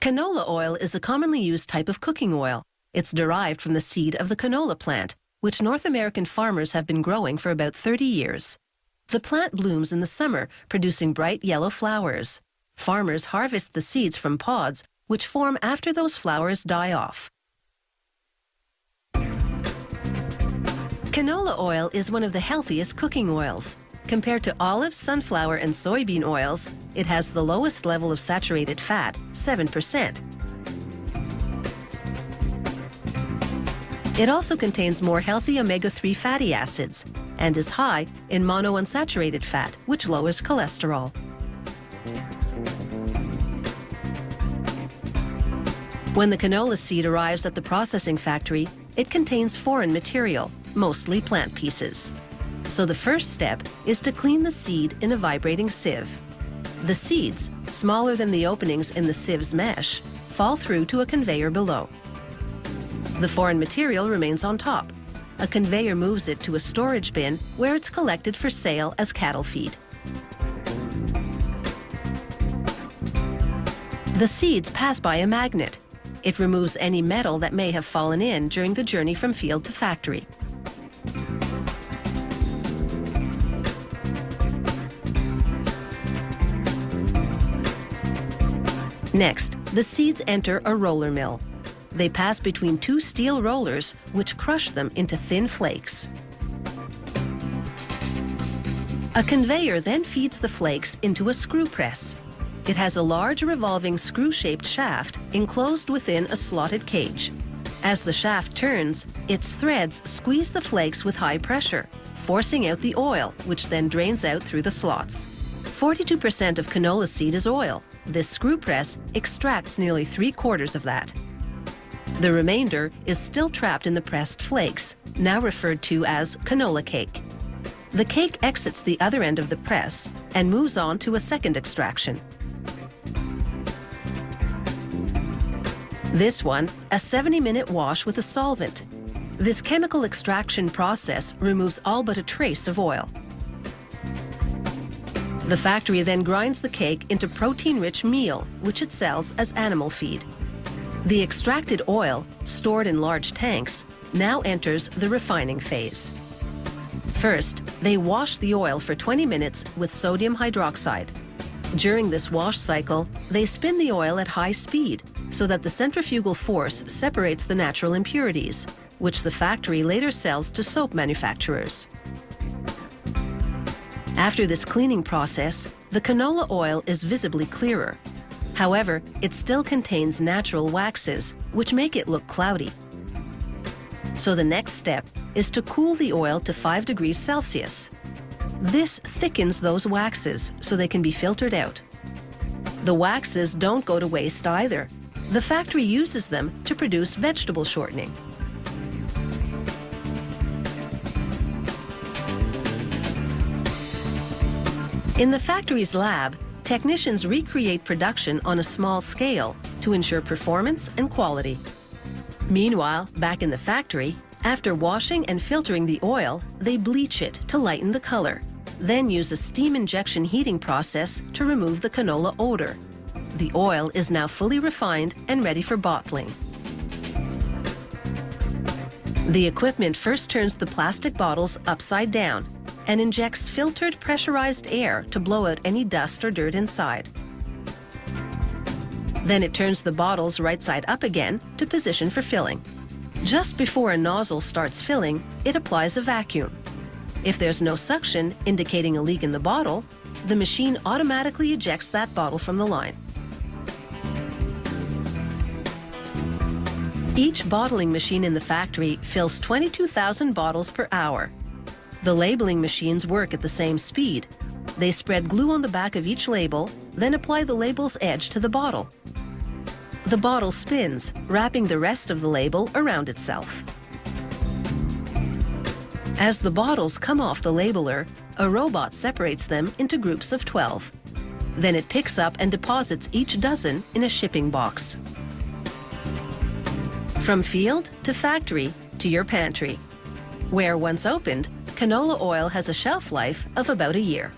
Canola oil is a commonly used type of cooking oil. It's derived from the seed of the canola plant, which North American farmers have been growing for about 30 years. The plant blooms in the summer, producing bright yellow flowers. Farmers harvest the seeds from pods, which form after those flowers die off. Canola oil is one of the healthiest cooking oils. Compared to olive, sunflower, and soybean oils, it has the lowest level of saturated fat, 7%. It also contains more healthy omega-3 fatty acids and is high in monounsaturated fat, which lowers cholesterol. When the canola seed arrives at the processing factory, it contains foreign material, mostly plant pieces. So the first step is to clean the seed in a vibrating sieve. The seeds, smaller than the openings in the sieve's mesh, fall through to a conveyor below. The foreign material remains on top. A conveyor moves it to a storage bin where it's collected for sale as cattle feed. The seeds pass by a magnet. It removes any metal that may have fallen in during the journey from field to factory. Next, the seeds enter a roller mill. They pass between two steel rollers, which crush them into thin flakes. A conveyor then feeds the flakes into a screw press. It has a large revolving screw-shaped shaft enclosed within a slotted cage. As the shaft turns, its threads squeeze the flakes with high pressure, forcing out the oil, which then drains out through the slots. 42% of canola seed is oil. This screw press extracts nearly 3/4 of that. The remainder is still trapped in the pressed flakes, now referred to as canola cake. The cake exits the other end of the press and moves on to a second extraction. This one, a 70-minute wash with a solvent. This chemical extraction process removes all but a trace of oil. The factory then grinds the cake into protein-rich meal, which it sells as animal feed. The extracted oil, stored in large tanks, now enters the refining phase. First, they wash the oil for 20 minutes with sodium hydroxide. During this wash cycle, they spin the oil at high speed so that the centrifugal force separates the natural impurities, which the factory later sells to soap manufacturers. After this cleaning process, the canola oil is visibly clearer. However, it still contains natural waxes, which make it look cloudy. So the next step is to cool the oil to 5 degrees Celsius. This thickens those waxes so they can be filtered out. The waxes don't go to waste either. The factory uses them to produce vegetable shortening. In the factory's lab, technicians recreate production on a small scale to ensure performance and quality. Meanwhile, back in the factory, after washing and filtering the oil, they bleach it to lighten the color, then use a steam injection heating process to remove the canola odor. The oil is now fully refined and ready for bottling. The equipment first turns the plastic bottles upside down and injects filtered pressurized air to blow out any dust or dirt inside. Then it turns the bottles right side up again to position for filling. Just before a nozzle starts filling, it applies a vacuum. If there's no suction indicating a leak in the bottle, the machine automatically ejects that bottle from the line. Each bottling machine in the factory fills 22,000 bottles per hour. The labeling machines work at the same speed. They spread glue on the back of each label, then apply the label's edge to the bottle. The bottle spins, wrapping the rest of the label around itself. As the bottles come off the labeler, a robot separates them into groups of 12. Then it picks up and deposits each dozen in a shipping box. From field to factory to your pantry, where once opened, canola oil has a shelf life of about a year.